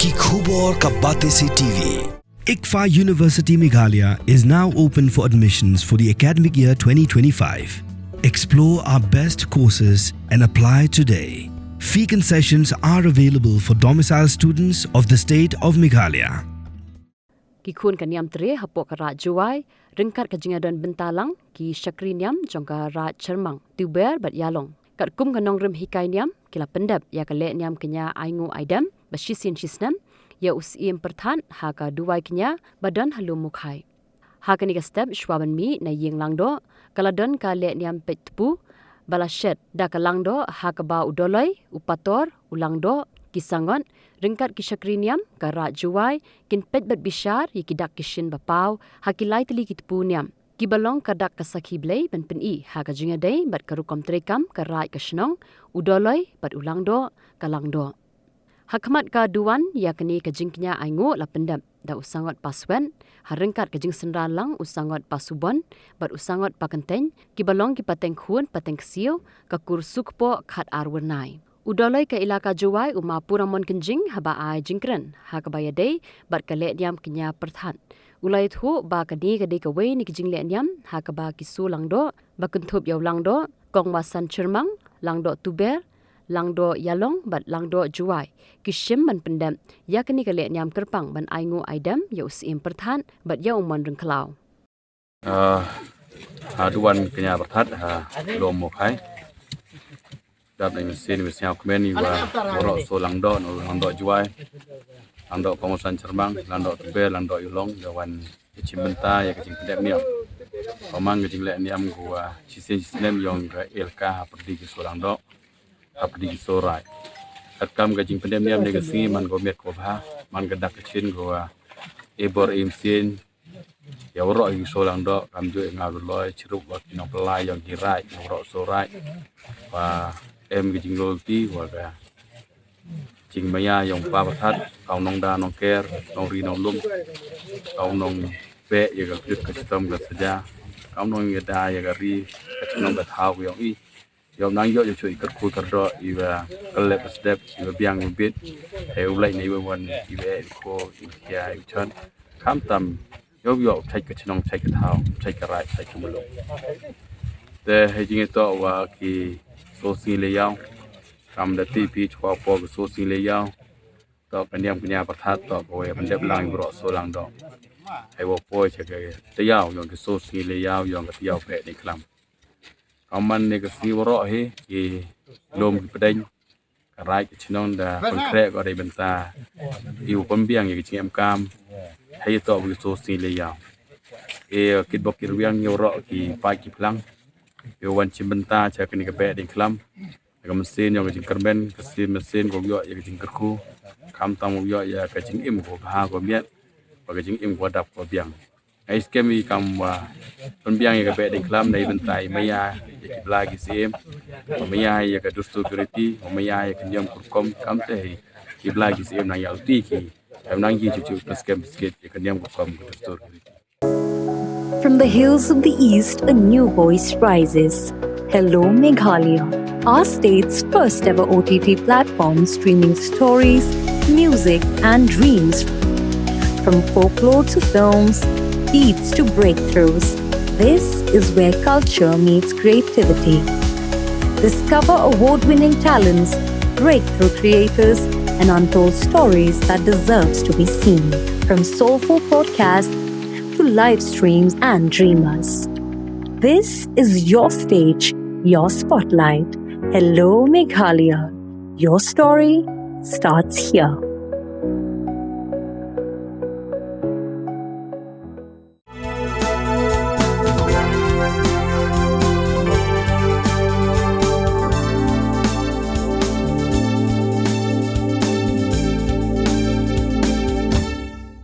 Ki Khubor Ka Bate Se TV. ICFA University Meghalaya is now open for admissions for the academic year 2025. Explore our best courses and apply today. Fee concessions are available for domicile students of the state of Meghalaya. Ki khun kaniam tre hapok Raij Jowai, ringkat kajingadan bentalang ki syakrinyam jongka Raij Chermang, tuber bat yalong. Kat kum kanong rim hikai niam kila Pyndep ya kale niam Kñia Nguh Idem ba Shisnem ya Syiem Pyrthat ha ka Duwai Kñia badan halum mukhai. Ha kani ka step shwaban mi na ying langdo kaladon ka le niam petpu balashet da ka langdo ha ka ba udoloi upator ulangdo kisangon ringkat kishakriniam ka Raij Jowai kin pet bat bishar yikidak kishin bapau hakilai teli kitpu niam kibalong kadak kasakhi blei ban pen ha ka jinga dei bat karukom trekam ka Raij kashnong udoloi bat ulangdo kalangdo hakmat ka duan yakni ka jingknya Nguh la Pyndep da usangot paswen haringkat ka jing senralang usangot pasubon bat usangot pakenteng kibalong ki pateng khun pateng ksio ka kursuk po khat arwernai udoloi ka ilaka Jowai uma puramon kenjing haba ai jingkren ha ka bayadei bat ka le diam Kñia Pyrthat ulai thu ba ka di ka de ka we ni ki jing le diam ha ka ba ki su langdo ba kuntup yaw langdo kong wasan Chermang langdo tuber langdo yalong bat langdo Jowai kishim ban Pyndep yakni ka le diam kerpang ban Nguh Idem ya Syiem Pyrthat bat ya umon rengklau duan Kñia Pyrthat lom mokai dap na mesin mesin komen ni wa borok so langdo Jowai langdo kawasan Chermang langdo tuber langdo yalong dawan cimbenta ya kecing Pyndep niam pamang kecing le niam gua Shisnem yang ke ilka perdi ke so langdo perdi ke so Raij atkam kecing Pyndep niam negasi man go met ko bha man gadak kecin gua ebor imsin ya borok ing so langdo kam jo ngalu loy ciruk wa kinong pelai yang ki Raij borok so Raij wa em kecing lolti wa ga Jing maya yang pa Pyrthat kau nong da nong ker nong ri nong lum kau nong pe ya ga krit ka sistem ga saja kau nong ya da ya ga ri ka nong ga thau yang i yang nang yo chui ka khu ka ro i wa kalep step i wa biang bit he ulai nei wa wan i ve ko i ya i chan kam tam yo thai ka nong thai ka thau thai ka Raij thai ka mulung te he jing to wa ki so si le yang kam da ti pi chwa po so si le yaw to kaniam Kñia Pyrthat to ko e Pyndep lang bro so lang do ai wo po che ke te yaw yong ke so si le yaw yong ke yaw pe ni klam kaman ne ke si bro he ki lom ki pedeng ka Raij ke chnong da kon kre ko dei benta iu pom biang ye ke chim kam hai to bu so si le yaw e kit bok ki riang yo ro ki pa ki plang yo wan chim benta che ke ni ke pe dei klam ka mesin yang kecing kerben kesin mesin ko yo ya kecing kerku kam tam yo ya kecing im ko ha ko miat ko kecing im ko dap ko biang ai skemi kam wa ton biang ya ka pe ding klam dai bentai maya ya ki blagi Syiem maya ya ka dustu security maya ya kenyam kurkom kam te ki blagi Syiem nang ya uti ki am nang ji chu skem skit ya kenyam kurkom dustu security. From the hills of the east, a new voice rises. Hello Meghalaya, our state's first ever OTT platform streaming stories, music and dreams. From folklore to films, beats to breakthroughs, this is where culture meets creativity. Discover award-winning talents, breakthrough creators and untold stories that deserves to be seen. From soulful podcasts to live streams and dreamers. This is your stage, your spotlight. Hello Meghalaya. Your story starts here.